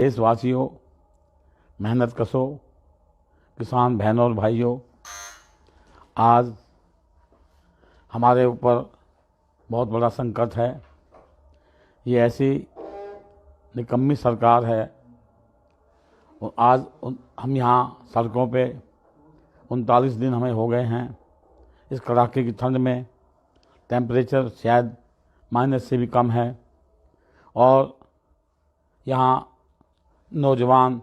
देशवासियों, मेहनत कशों, किसान बहनों और भाइयों, आज हमारे ऊपर बहुत बड़ा संकट है। ये ऐसी निकम्मी सरकार है। और आज हम यहाँ सड़कों पे 39 दिन हमें हो गए हैं। इस कड़ाके की ठंड में टेम्परेचर शायद माइनस से भी कम है और यहाँ नौजवान,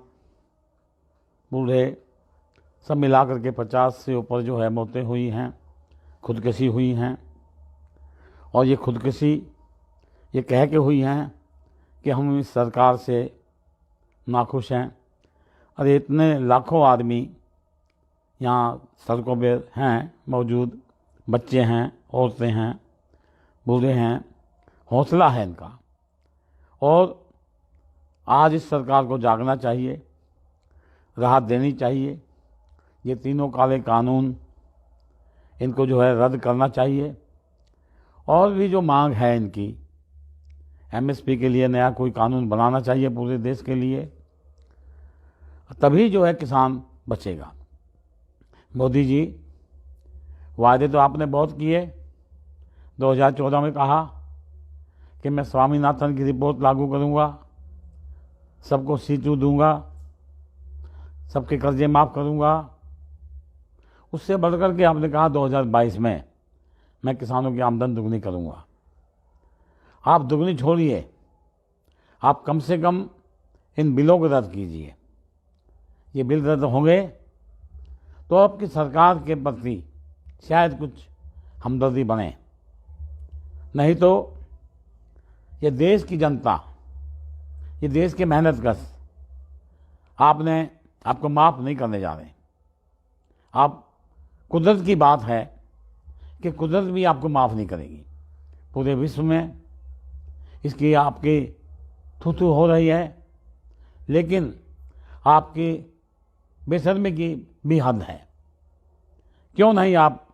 बूढ़े सब मिलाकर के 50 से ऊपर जो है मौतें हुई हैं, खुदकुशी हुई हैं। और ये खुदकुशी ये कह के हुई हैं कि हम इस सरकार से नाखुश हैं। और इतने लाखों आदमी यहाँ सड़कों पे हैं मौजूद, बच्चे हैं, औरतें हैं, बूढ़े हैं, हौसला है इनका। और आज इस सरकार को जागना चाहिए, राहत देनी चाहिए। ये तीनों काले कानून इनको जो है रद्द करना चाहिए। और भी जो मांग है इनकी, एमएसपी के लिए नया कोई कानून बनाना चाहिए पूरे देश के लिए, तभी जो है किसान बचेगा। मोदी जी, वादे तो आपने बहुत किए। 2014 में कहा कि मैं स्वामीनाथन की रिपोर्ट लागू करूंगा, सबको सीटू दूंगा, सबके कर्जे माफ़ करूंगा। उससे बढ़कर के आपने कहा 2022 में मैं किसानों की आमदन दुगनी करूंगा। आप दुगनी छोड़िए, आप कम से कम इन बिलों को रद्द कीजिए। ये बिल रद्द होंगे तो आपकी सरकार के प्रति शायद कुछ हमदर्दी बने, नहीं तो ये देश की जनता, ये देश के मेहनतकश आपको माफ़ नहीं करने जा रहे। आप कुदरत की बात है कि कुदरत भी आपको माफ़ नहीं करेगी। पूरे विश्व में इसकी आपकी थू-थू हो रही है, लेकिन आपकी बेशर्मी की भी हद है। क्यों नहीं आप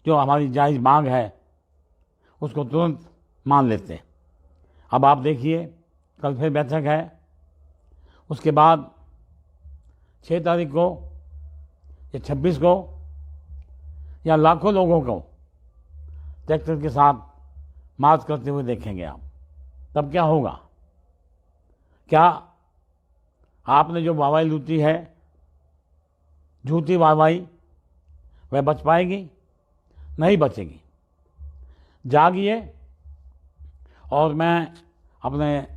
जो हमारी जायज़ मांग है उसको तुरंत मान लेते। अब आप देखिए, कल फिर बैठक है, उसके बाद 6 तारीख को या 26 को या लाखों लोगों को ट्रैक्टर के साथ मार्च करते हुए देखेंगे आप। तब क्या होगा? क्या आपने जो वाहवाही लूटी है, झूठी वाहवाही, वह बच पाएगी? नहीं बचेगी। जागिए। और मैं अपने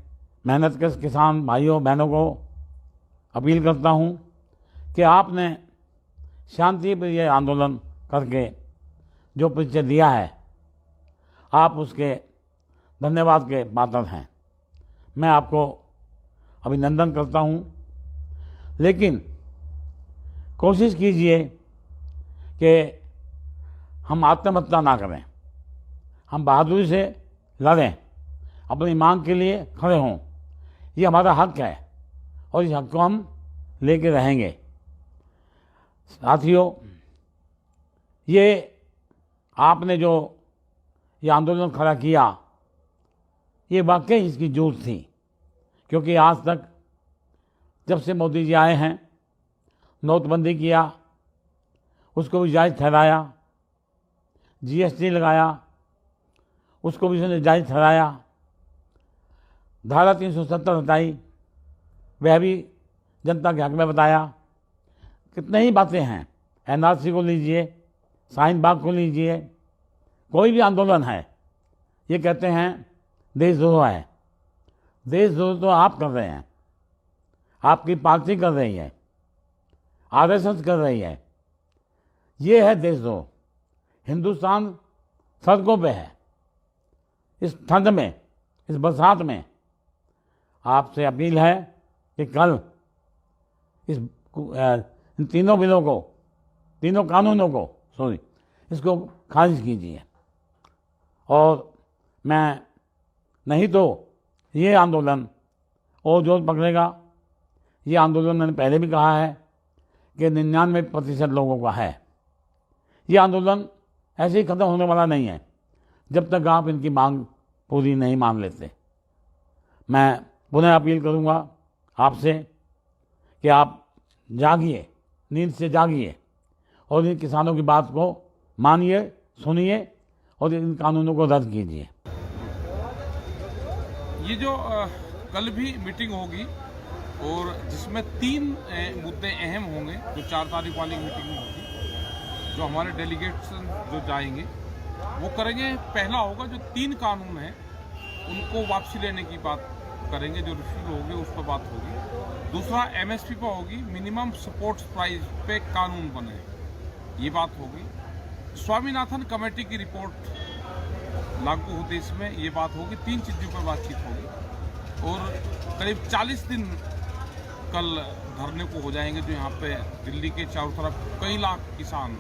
मेहनतकश किसान भाइयों बहनों को अपील करता हूं कि आपने शांति प्रिय आंदोलन करके जो परिचय दिया है, आप उसके धन्यवाद के पात्र हैं। मैं आपको अभिनंदन करता हूं। लेकिन कोशिश कीजिए कि हम आत्महत्या ना करें, हम बहादुरी से लड़ें, अपनी मांग के लिए खड़े हों। ये हमारा हक है और इस हक को हम लेके रहेंगे। साथियों, ये आपने जो ये आंदोलन खड़ा किया, ये वाकई इसकी जरूरत थी। क्योंकि आज तक जब से मोदी जी आए हैं, नोटबंदी किया, उसको भी जायज़ ठहराया, जीएसटी लगाया, उसको भी उसने जायज़ ठहराया, धारा 370 हटाई, वह भी जनता के हक में बताया। कितने ही बातें हैं। एनआरसी को लीजिए, शाहीन बाग को लीजिए, कोई भी आंदोलन है, ये कहते हैं देशद्रोह है। देशद्रोह तो आप कर रहे हैं, आपकी पार्टी कर रही है, आरएसएस कर रही है। ये है देशद्रोह। हिंदुस्तान सड़कों पे है इस ठंड में, इस बरसात में। आपसे अपील है कि कल इन तीनों बिलों को, तीनों कानूनों को इसको खारिज कीजिए। और मैं नहीं तो ये आंदोलन और जोर पकड़ेगा। ये आंदोलन मैंने पहले भी कहा है कि 99% लोगों का है। ये आंदोलन ऐसे ही ख़त्म होने वाला नहीं है जब तक आप इनकी मांग पूरी नहीं मान लेते। मैं पुनः अपील करूँगा आपसे कि आप जागिए, नींद से जागिए और इन किसानों की बात को मानिए, सुनिए और इन कानूनों को रद्द कीजिए। ये जो कल भी मीटिंग होगी और जिसमें 3 मुद्दे अहम होंगे, जो 4 तारीख वाली मीटिंग में होगी, जो हमारे डेलीगेट्स जो जाएंगे वो करेंगे। पहला होगा जो 3 कानून हैं उनको वापसी लेने की बात करेंगे, जो रिफ्यूल होगी उस पर बात होगी। दूसरा MSP पर होगी, मिनिमम सपोर्ट प्राइस पे कानून बने, ये बात होगी। स्वामीनाथन कमेटी की रिपोर्ट लागू होते इसमें ये बात होगी। 3 चीज़ों पर बातचीत होगी और करीब 40 दिन कल धरने को हो जाएंगे, जो यहाँ पे दिल्ली के चारों तरफ कई लाख किसान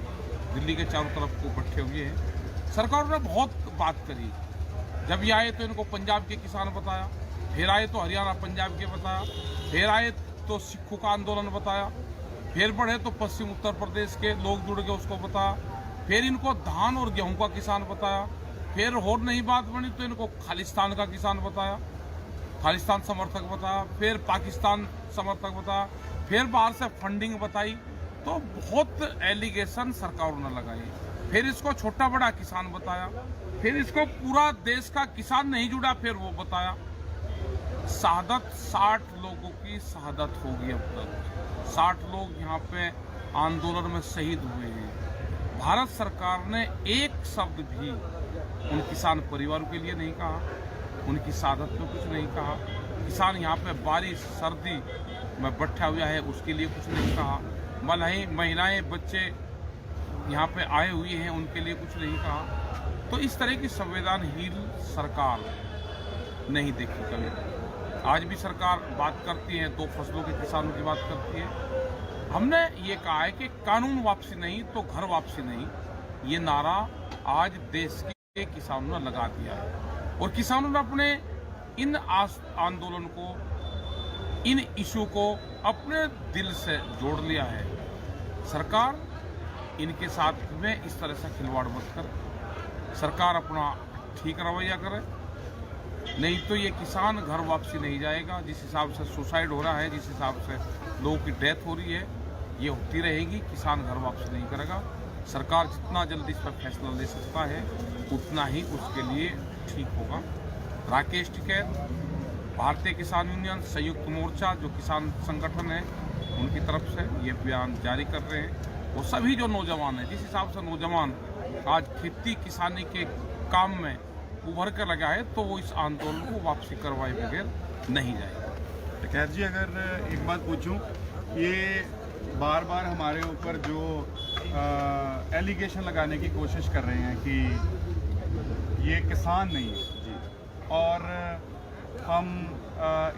दिल्ली के चारों तरफ को इकट्ठे हुए हैं। सरकार ने बहुत बात करी, जब ये आए तो इनको पंजाब के किसान बताया, फिर आए तो हरियाणा पंजाब के बताया, फिर आए तो सिखों का आंदोलन बताया, फिर बढ़े तो पश्चिम उत्तर प्रदेश के लोग जुड़ गए उसको बताया, फिर इनको धान और गेहूं का किसान बताया, फिर और नहीं बात बनी तो इनको खालिस्तान का किसान बताया, खालिस्तान समर्थक बताया, फिर पाकिस्तान समर्थक बताया, फिर बाहर से फंडिंग बताई। तो बहुत एलिगेशन सरकार ने लगाई। फिर इसको छोटा बड़ा किसान बताया, फिर इसको पूरा देश का किसान नहीं जुड़ा, फिर वो बताया। शहादत 60 लोगों की शहादत होगी अब तक। 60 लोग यहाँ पे आंदोलन में शहीद हुए हैं। भारत सरकार ने एक शब्द भी उन किसान परिवारों के लिए नहीं कहा, उनकी शहादत में कुछ नहीं कहा। किसान यहाँ पे बारिश सर्दी में बैठा हुआ है उसके लिए कुछ नहीं कहा। महिलाएं बच्चे यहाँ पे आए हुए हैं उनके लिए कुछ नहीं कहा। तो इस तरह की संवेदनहीन सरकार नहीं देखी कभी। आज भी सरकार बात करती है, 2 फसलों के किसानों की बात करती है। हमने ये कहा है कि कानून वापसी नहीं तो घर वापसी नहीं, ये नारा आज देश के किसानों ने लगा दिया है और किसानों ने अपने इन आंदोलन को, इन इशू को अपने दिल से जोड़ लिया है। सरकार इनके साथ में इस तरह से खिलवाड़ मत करे, सरकार अपना ठीक रवैया करे, नहीं तो ये किसान घर वापसी नहीं जाएगा। जिस हिसाब से सुसाइड हो रहा है, जिस हिसाब से लोगों की डेथ हो रही है, ये होती रहेगी। किसान घर वापसी नहीं करेगा। सरकार जितना जल्दी इस पर फैसला ले सकता है उतना ही उसके लिए ठीक होगा। राकेश टिकैत, भारतीय किसान यूनियन, संयुक्त मोर्चा जो किसान संगठन है, उनकी तरफ से ये बयान जारी कर रहे हैं। वो सभी जो नौजवान हैं, जिस हिसाब से नौजवान आज खेती किसानी के काम में उभर कर लगा है, तो वो इस आंदोलन को वापसी करवाए बगैर नहीं जाएगा। टिकैत जी, अगर एक बात पूछूं, ये बार बार हमारे ऊपर जो एलिगेशन लगाने की कोशिश कर रहे हैं कि ये किसान नहीं है जी, और हम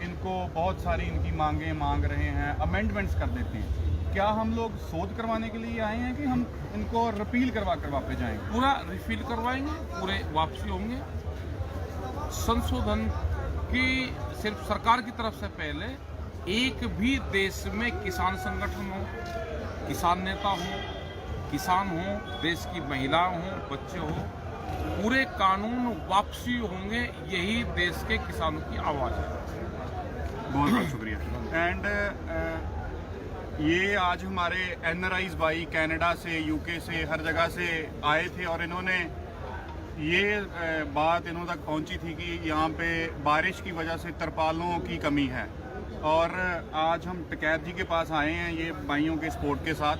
इनको बहुत सारी इनकी मांगें मांग रहे हैं, अमेंडमेंट्स कर देते हैं। क्या हम लोग शोध करवाने के लिए आए हैं कि हम इनको रिपील करवा कर वापस जाएंगे? पूरा रिफिल करवाएंगे, पूरे वापसी होंगे। संशोधन की सिर्फ सरकार की तरफ से पहले एक भी देश में किसान संगठन हो, किसान नेता हो, किसान हो, देश की महिला हो, बच्चे हो, पूरे कानून वापसी होंगे। यही देश के किसानों की आवाज़ है। बहुत बहुत शुक्रिया। एंड ये आज हमारे NRIs भाई कनाडा से, UK से, हर जगह से आए थे और इन्होंने ये बात इन्हों तक पहुंची थी कि यहाँ पे बारिश की वजह से तरपालों की कमी है। और आज हम टिकैत जी के पास आए हैं ये भाइयों के सपोर्ट के साथ,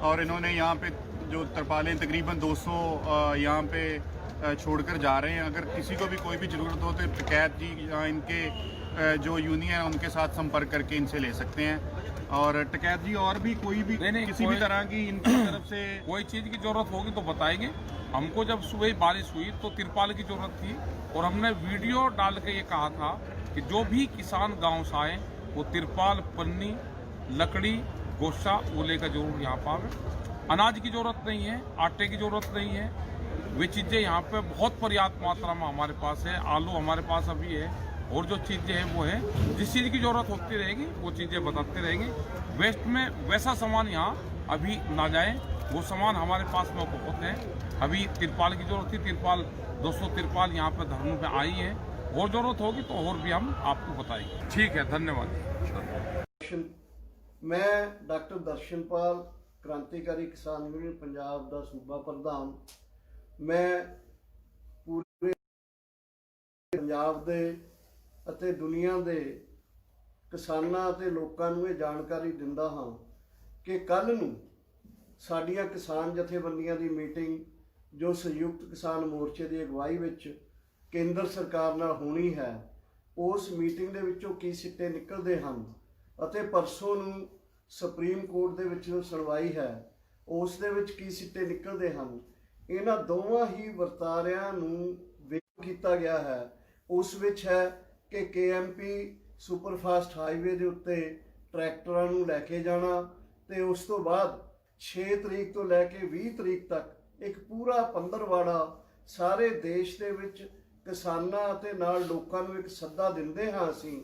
और इन्होंने यहाँ पे जो तरपालें तकरीबन 200 यहाँ पे छोड़कर जा रहे हैं। अगर किसी को भी कोई भी ज़रूरत हो तो टिकैत जी या इनके जो यूनियन है उनके साथ संपर्क करके इनसे ले सकते हैं। और टिकैत जी, और भी कोई भी किसी भी तरह की इनकी तरफ से कोई चीज़ की ज़रूरत होगी तो बताएंगे। हमको जब सुबह बारिश हुई तो तिरपाल की ज़रूरत थी और हमने वीडियो डाल के ये कहा था कि जो भी किसान गांव से आए वो तिरपाल, पन्नी, लकड़ी, गोशा वो लेकर जरूर यहाँ पर आवे। अनाज की ज़रूरत नहीं है, आटे की ज़रूरत नहीं है, वे चीज़ें यहाँ पे बहुत पर्याप्त मात्रा में हमारे पास है। आलू हमारे पास अभी है और जो चीज़ें हैं वो है। जिस चीज़ की ज़रूरत होती रहेगी वो चीज़ें बताते रहेंगे। वेस्ट में वैसा सामान यहाँ अभी ना जाए, वो सामान हमारे पास में बहुत है। अभी तिरपाल की ज़रूरत थी, तिरपाल 200 तिरपाल यहाँ पर धरनों पे आई है। और जरूरत होगी तो और भी हम आपको बताएंगे। ठीक है, धन्यवाद। मैं डॉक्टर दर्शनपाल क्रांतिकारी किसान यूनियन पंजाब का सूबा प्रधान। मैं पूरे पंजाब दे ਅਤੇ दुनिया ਦੇ ਕਿਸਾਨਾਂ ਅਤੇ ਲੋਕਾਂ ਨੂੰ ਇਹ ਜਾਣਕਾਰੀ ਦਿੰਦਾ ਹਾਂ ਕਿ ਕੱਲ੍ਹ ਨੂੰ ਸਾਡੀਆਂ ਕਿਸਾਨ ਜਥੇਬੰਦੀਆਂ ਦੀ ਮੀਟਿੰਗ ਜੋ ਸੰਯੁਕਤ ਕਿਸਾਨ ਮੋਰਚੇ ਦੀ ਅਗਵਾਈ ਵਿੱਚ ਕੇਂਦਰ ਸਰਕਾਰ ਨਾਲ ਹੋਣੀ ਹੈ, ਉਸ ਮੀਟਿੰਗ ਦੇ ਵਿੱਚੋਂ ਕੀ ਸਿੱਟੇ ਨਿਕਲਦੇ ਹਨ ਅਤੇ ਪਰਸੋਂ ਨੂੰ ਸੁਪਰੀਮ ਕੋਰਟ ਦੇ ਵਿੱਚ ਜੋ ਸੁਣਵਾਈ ਹੈ ਉਸ ਦੇ ਵਿੱਚ ਕੀ ਸਿੱਟੇ ਨਿਕਲਦੇ ਹਨ, ਇਹਨਾਂ ਦੋਵਾਂ ਹੀ ਵਰਤਾਰਿਆਂ ਨੂੰ ਵੇਖ ਕੀਤਾ ਗਿਆ ਹੈ। ਉਸ ਵਿੱਚ ਹੈ ਕਿ KMP ਸੁਪਰਫਾਸਟ ਹਾਈਵੇ ਦੇ ਉੱਤੇ ਟਰੈਕਟਰਾਂ ਨੂੰ ਲੈ ਕੇ ਜਾਣਾ ਤੇ ਉਸ ਤੋਂ ਬਾਅਦ 6 ਤਰੀਕ ਤੋਂ ਲੈ ਕੇ 20 ਤਰੀਕ ਤੱਕ ਇੱਕ ਪੂਰਾ ਪੰਦਰਵਾੜਾ ਸਾਰੇ ਦੇਸ਼ ਦੇ ਵਿੱਚ ਕਿਸਾਨਾਂ ਅਤੇ ਨਾਲ ਲੋਕਾਂ ਨੂੰ ਇੱਕ ਸੱਦਾ ਦਿੰਦੇ ਹਾਂ ਅਸੀਂ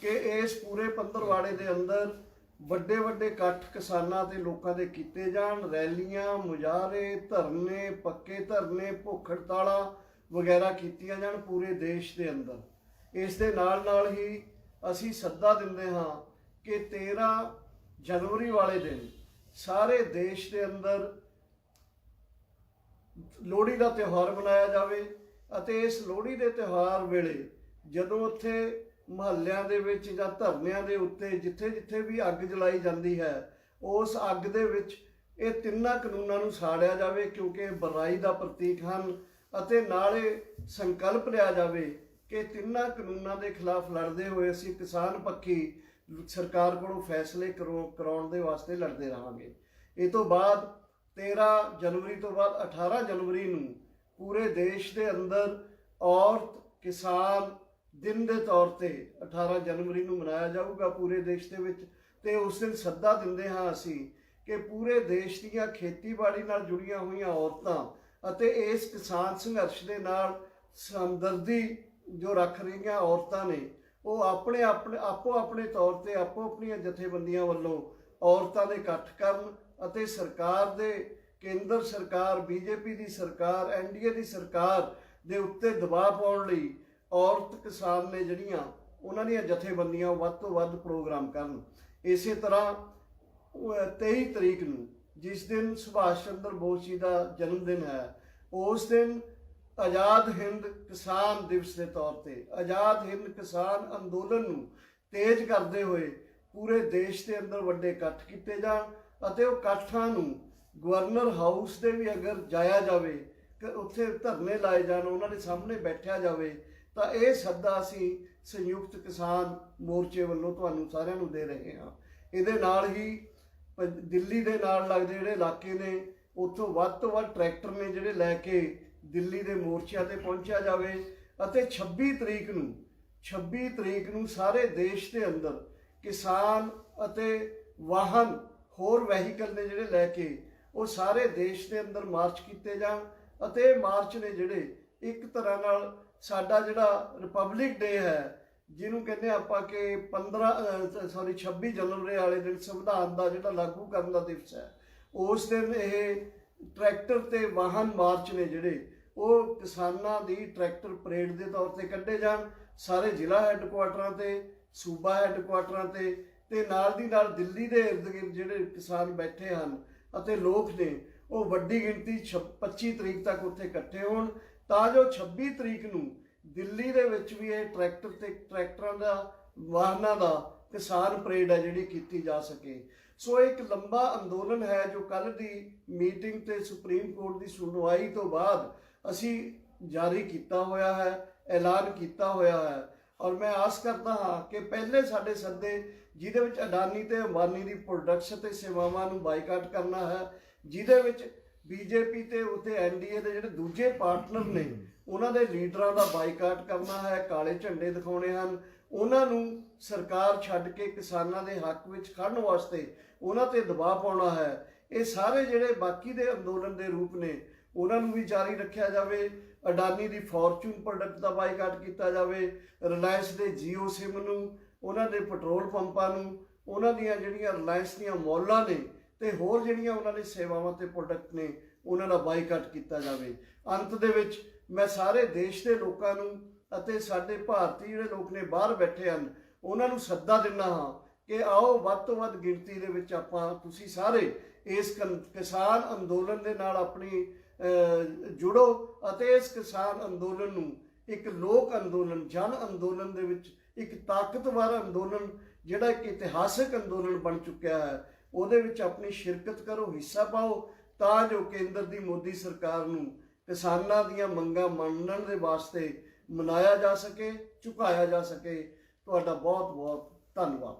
ਕਿ ਇਸ ਪੂਰੇ ਪੰਦਰਵਾੜੇ ਦੇ ਅੰਦਰ ਵੱਡੇ ਵੱਡੇ ਇਕੱਠ ਕਿਸਾਨਾਂ ਤੇ ਲੋਕਾਂ ਦੇ ਕੀਤੇ ਜਾਣ, ਰੈਲੀਆਂ, ਮੁਜ਼ਾਹਰੇ, ਧਰਨੇ, ਪੱਕੇ ਧਰਨੇ, ਭੁੱਖ ਹੜਤਾਲਾਂ ਵਗੈਰਾ ਕੀਤੀਆਂ ਜਾਣ ਪੂਰੇ ਦੇਸ਼ ਦੇ ਅੰਦਰ। ਇਸ ਦੇ ਨਾਲ ਨਾਲ ਹੀ ਅਸੀਂ ਸੱਦਾ ਦਿੰਦੇ ਹਾਂ ਕਿ 13 ਜਨਵਰੀ ਵਾਲੇ ਦਿਨ ਸਾਰੇ ਦੇਸ਼ ਦੇ ਅੰਦਰ ਲੋਹੜੀ ਦਾ ਤਿਉਹਾਰ ਮਨਾਇਆ ਜਾਵੇ ਅਤੇ ਇਸ ਲੋਹੜੀ ਦੇ ਤਿਉਹਾਰ ਵੇਲੇ ਜਦੋਂ ਉੱਥੇ ਮੁਹੱਲਿਆਂ ਦੇ ਵਿੱਚ ਜਾਂ ਧਰਨਿਆਂ ਦੇ ਉੱਤੇ ਜਿੱਥੇ ਜਿੱਥੇ ਵੀ ਅੱਗ ਜਲਾਈ ਜਾਂਦੀ ਹੈ ਉਸ ਅੱਗ ਦੇ ਵਿੱਚ ਇਹ ਤਿੰਨਾਂ ਕਾਨੂੰਨਾਂ ਨੂੰ ਸਾੜਿਆ ਜਾਵੇ ਕਿਉਂਕਿ ਇਹ ਬੁਰਾਈ ਦਾ ਪ੍ਰਤੀਕ ਹਨ ਅਤੇ ਨਾਲੇ ਸੰਕਲਪ ਲਿਆ ਜਾਵੇ ਕਿ ਤਿੰਨਾਂ ਕਾਨੂੰਨਾਂ ਦੇ ਖਿਲਾਫ ਲੜਦੇ ਹੋਏ ਅਸੀਂ ਕਿਸਾਨ ਪੱਖੀ ਸਰਕਾਰ ਕੋਲੋਂ ਫੈਸਲੇ ਕਰਾਉਣ ਦੇ ਵਾਸਤੇ ਲੜਦੇ ਰਹਾਂਗੇ। ਇਹ ਤੋਂ ਬਾਅਦ 13 ਜਨਵਰੀ ਤੋਂ ਬਾਅਦ 18 ਜਨਵਰੀ ਨੂੰ ਪੂਰੇ ਦੇਸ਼ ਦੇ ਅੰਦਰ ਔਰਤ ਕਿਸਾਨ ਦਿਨ ਦੇ ਤੌਰ ਤੇ 18 ਜਨਵਰੀ ਨੂੰ ਮਨਾਇਆ ਜਾਊਗਾ ਪੂਰੇ ਦੇਸ਼ ਦੇ ਵਿੱਚ। ਤੇ ਉਸ ਦਿਨ ਸੱਦਾ ਦਿੰਦੇ ਹਾਂ ਅਸੀਂ ਕਿ ਪੂਰੇ ਦੇਸ਼ ਦੀਆਂ ਖੇਤੀਬਾੜੀ ਨਾਲ ਜੁੜੀਆਂ ਹੋਈਆਂ ਔਰਤਾਂ ਅਤੇ ਇਸ ਕਿਸਾਨ ਸੰਘਰਸ਼ ਦੇ ਨਾਲ ਹਮਦਰਦੀ ਜੋ ਰੱਖ ਰਹੀਆਂ ਔਰਤਾਂ ਨੇ ਉਹ ਆਪੋ ਆਪਣੇ ਤੌਰ ਤੇ ਆਪੋ ਆਪਣੀਆਂ ਜਥੇਬੰਦੀਆਂ ਵੱਲੋਂ ਔਰਤਾਂ ਦੇ ਇਕੱਠ ਕਰਨ ਅਤੇ ਸਰਕਾਰ ਦੇ ਕੇਂਦਰ ਸਰਕਾਰ BJP ਦੀ ਸਰਕਾਰ NDA ਦੀ ਸਰਕਾਰ ਦੇ ਉੱਤੇ ਦਬਾਅ ਪਾਉਣ ਲਈ ਔਰਤ ਕਿਸਾਨ ਨੇ ਜਿਹੜੀਆਂ ਉਹਨਾਂ ਦੀਆਂ ਜਥੇਬੰਦੀਆਂ ਵੱਧ ਤੋਂ ਵੱਧ ਪ੍ਰੋਗਰਾਮ ਕਰਨ। ਇਸੇ ਤਰ੍ਹਾਂ 23 ਤਰੀਕ ਨੂੰ ਜਿਸ ਦਿਨ ਸੁਭਾਸ਼ ਚੰਦਰ ਬੋਸ ਜੀ ਦਾ ਜਨਮ ਦਿਨ ਹੈ ਉਸ ਦਿਨ ਆਜ਼ਾਦ ਹਿੰਦ ਕਿਸਾਨ ਦਿਵਸ ਦੇ ਤੌਰ ਤੇ ਆਜ਼ਾਦ ਹਿੰਦ ਕਿਸਾਨ ਅੰਦੋਲਨ ਨੂੰ ਤੇਜ਼ ਕਰਦੇ ਹੋਏ ਪੂਰੇ ਦੇਸ਼ ਦੇ ਅੰਦਰ ਵੱਡੇ ਇਕੱਠ ਕੀਤੇ ਜਾਣ ਅਤੇ ਉਹ ਇਕੱਠਾਂ ਨੂੰ ਗਵਰਨਰ ਹਾਊਸ ਦੇ ਵੀ ਅਗਰ ਜਾਇਆ ਜਾਵੇ ਕਿ ਉੱਥੇ ਧਰਨੇ ਲਾਏ ਜਾਣ, ਉਹਨਾਂ ਦੇ ਸਾਹਮਣੇ ਬੈਠਿਆ ਜਾਵੇ ਤਾਂ ਇਹ ਸੱਦਾ ਅਸੀਂ ਸੰਯੁਕਤ ਕਿਸਾਨ ਮੋਰਚੇ ਵੱਲੋਂ ਤੁਹਾਨੂੰ ਸਾਰਿਆਂ ਨੂੰ ਦੇ ਰਹੇ ਹਾਂ। ਇਹਦੇ ਨਾਲ ਹੀ ਦਿੱਲੀ ਦੇ ਨਾਲ ਲੱਗਦੇ ਜਿਹੜੇ ਇਲਾਕੇ ਨੇ ਉੱਥੋਂ ਵੱਧ ਤੋਂ ਵੱਧ ਟਰੈਕਟਰ ਨੇ ਜਿਹੜੇ ਲੈ ਕੇ ਦਿੱਲੀ ਦੇ ਮੋਰਚਿਆਂ ਤੇ ਪਹੁੰਚਿਆ ਜਾਵੇ ਅਤੇ 26 ਤਰੀਕ ਨੂੰ ਸਾਰੇ ਦੇਸ਼ ਦੇ ਅੰਦਰ ਕਿਸਾਨ ਅਤੇ ਵਾਹਨ ਹੋਰ ਵਹੀਕਲ ਨੇ ਜਿਹੜੇ ਲੈ ਕੇ ਉਹ ਸਾਰੇ ਦੇਸ਼ ਦੇ ਅੰਦਰ ਮਾਰਚ ਕੀਤੇ ਜਾਣ ਅਤੇ ਇਹ ਮਾਰਚ ਨੇ ਜਿਹੜੇ ਇੱਕ ਤਰ੍ਹਾਂ ਨਾਲ ਸਾਡਾ ਜਿਹੜਾ ਰਿਪਬਲਿਕ ਡੇ ਹੈ ਜਿਹਨੂੰ ਕਹਿੰਦੇ ਆਪਾਂ ਕਿ 26 ਜਨਵਰੀ ਵਾਲੇ ਦਿਨ ਸੰਵਿਧਾਨ ਦਾ ਜਿਹੜਾ ਲਾਗੂ ਕਰਨ ਦਾ ਦਿਵਸ ਹੈ ਉਸ ਦਿਨ ਇਹ ਟਰੈਕਟਰ ਤੇ ਵਾਹਨ ਮਾਰਚ ਨੇ ਜਿਹੜੇ ਉਹ ਕਿਸਾਨਾਂ ਦੀ ਟਰੈਕਟਰ ਪਰੇਡ ਦੇ ਤੌਰ ਤੇ ਕੱਢੇ ਜਾਣ ਸਾਰੇ ਜ਼ਿਲ੍ਹਾ ਹੈੱਡਕੁਆਟਰਾਂ ਤੇ ਸੂਬਾ ਹੈੱਡਕੁਆਟਰਾਂ ਤੇ ਨਾਲ ਦੀ ਨਾਲ ਦਿੱਲੀ ਦੇ ਇਰਦ ਗਿਰਦ ਜਿਹੜੇ ਕਿਸਾਨ ਬੈਠੇ ਹਨ ਅਤੇ ਲੋਕ ਨੇ ਉਹ ਵੱਡੀ ਗਿਣਤੀ 25 ਤਰੀਕ ਤੱਕ ਉੱਥੇ ਇਕੱਠੇ ਹੋਣ ਤਾਂ ਜੋ 26 ਤਰੀਕ ਨੂੰ ਦਿੱਲੀ ਦੇ ਵਿੱਚ ਵੀ ਇਹ ਟਰੈਕਟਰ ਤੇ ਟਰੈਕਟਰਾਂ ਦਾ ਵਾਹਨਾਂ ਦਾ ਕਿਸਾਨ ਪਰੇਡ ਹੈ ਜਿਹੜੀ ਕੀਤੀ ਜਾ ਸਕੇ। ਸੋ ਇੱਕ ਲੰਬਾ ਅੰਦੋਲਨ ਹੈ ਜੋ ਕੱਲ੍ਹ ਦੀ ਮੀਟਿੰਗ ਤੇ ਸੁਪਰੀਮ ਕੋਰਟ ਦੀ ਸੁਣਵਾਈ ਤੋਂ ਬਾਅਦ ਅਸੀਂ ਜਾਰੀ ਕੀਤਾ ਹੋਇਆ ਹੈ, ਐਲਾਨ ਕੀਤਾ ਹੋਇਆ ਹੈ ਔਰ ਮੈਂ ਆਸ ਕਰਦਾ ਹਾਂ ਕਿ ਪਹਿਲੇ ਸਾਡੇ ਸੱਦੇ ਜਿਹਦੇ ਵਿੱਚ ਅਡਾਨੀ ਤੇ ਅੰਬਾਨੀ ਦੀ ਪ੍ਰੋਡਕਟਸ ਤੇ ਸੇਵਾਵਾਂ ਨੂੰ ਬਾਈਕਾਟ ਕਰਨਾ ਹੈ, ਜਿਹਦੇ ਵਿੱਚ BJP ਤੇ ਉੱਤੇ NDA ਦੇ ਜਿਹੜੇ ਦੂਜੇ ਪਾਰਟਨਰ ਨੇ ਉਹਨਾਂ ਦੇ ਲੀਡਰਾਂ ਦਾ ਬਾਈਕਾਟ ਕਰਨਾ ਹੈ, ਕਾਲੇ ਝੰਡੇ ਦਿਖਾਉਣੇ ਹਨ, ਉਹਨਾਂ ਨੂੰ ਸਰਕਾਰ ਛੱਡ ਕੇ ਕਿਸਾਨਾਂ ਦੇ ਹੱਕ ਵਿੱਚ ਖੜਨ ਵਾਸਤੇ ਉਹਨਾਂ ਤੇ ਦਬਾਅ ਪਾਉਣਾ ਹੈ। ਇਹ ਸਾਰੇ ਜਿਹੜੇ ਬਾਕੀ ਦੇ ਅੰਦੋਲਨ ਦੇ ਰੂਪ ਨੇ ਉਹਨਾਂ ਨੂੰ ਵੀ ਜਾਰੀ ਰੱਖਿਆ ਜਾਵੇ। ਅਡਾਨੀ ਦੀ ਫੋਰਚੂਨ ਪ੍ਰੋਡਕਟ ਦਾ ਬਾਈਕਾਟ ਕੀਤਾ ਜਾਵੇ, ਰਿਲਾਇੰਸ ਦੇ Jio SIM ਨੂੰ, ਉਹਨਾਂ ਦੇ ਪੈਟਰੋਲ ਪੰਪਾਂ ਨੂੰ, ਉਹਨਾਂ ਦੀਆਂ ਜਿਹੜੀਆਂ ਰਿਲਾਇੰਸ ਦੀਆਂ ਮੌਲਾਂ ਨੇ ਤੇ ਹੋਰ ਜਿਹੜੀਆਂ ਉਹਨਾਂ ਦੀ ਸੇਵਾਵਾਂ ਤੇ ਪ੍ਰੋਡਕਟ ਨੇ ਉਹਨਾਂ ਦਾ ਬਾਈਕਾਟ ਕੀਤਾ ਜਾਵੇ। ਅੰਤ ਦੇ ਵਿੱਚ ਮੈਂ ਸਾਰੇ ਦੇਸ਼ ਦੇ ਲੋਕਾਂ ਨੂੰ ਅਤੇ ਸਾਡੇ ਭਾਰਤੀ ਜਿਹੜੇ ਲੋਕ ਨੇ ਬਾਹਰ ਬੈਠੇ ਹਨ ਉਹਨਾਂ ਨੂੰ ਸੱਦਾ ਦਿੰਦਾ ਹਾਂ ਕਿ ਆਓ ਵੱਧ ਤੋਂ ਵੱਧ ਗਿਣਤੀ ਦੇ ਵਿੱਚ ਆਪਾਂ ਤੁਸੀਂ ਸਾਰੇ ਇਸ ਕਿਸਾਨ ਅੰਦੋਲਨ ਦੇ ਨਾਲ ਆਪਣੀ ਜੁੜੋ ਅਤੇ ਇਸ ਕਿਸਾਨ ਅੰਦੋਲਨ ਨੂੰ ਇੱਕ ਲੋਕ ਅੰਦੋਲਨ, ਜਨ ਅੰਦੋਲਨ ਦੇ ਵਿੱਚ ਇੱਕ ਤਾਕਤਵਰ ਅੰਦੋਲਨ ਜਿਹੜਾ ਇੱਕ ਇਤਿਹਾਸਕ ਅੰਦੋਲਨ ਬਣ ਚੁੱਕਿਆ ਹੈ ਉਹਦੇ ਵਿੱਚ ਆਪਣੀ ਸ਼ਿਰਕਤ ਕਰੋ, ਹਿੱਸਾ ਪਾਓ ਤਾਂ ਜੋ ਕੇਂਦਰ ਦੀ ਮੋਦੀ ਸਰਕਾਰ ਨੂੰ ਕਿਸਾਨਾਂ ਦੀਆਂ ਮੰਗਾਂ ਮੰਨਣ ਦੇ ਵਾਸਤੇ ਮਨਾਇਆ ਜਾ ਸਕੇ, ਝੁਕਾਇਆ ਜਾ ਸਕੇ। ਤੁਹਾਡਾ ਬਹੁਤ ਬਹੁਤ ਧੰਨਵਾਦ।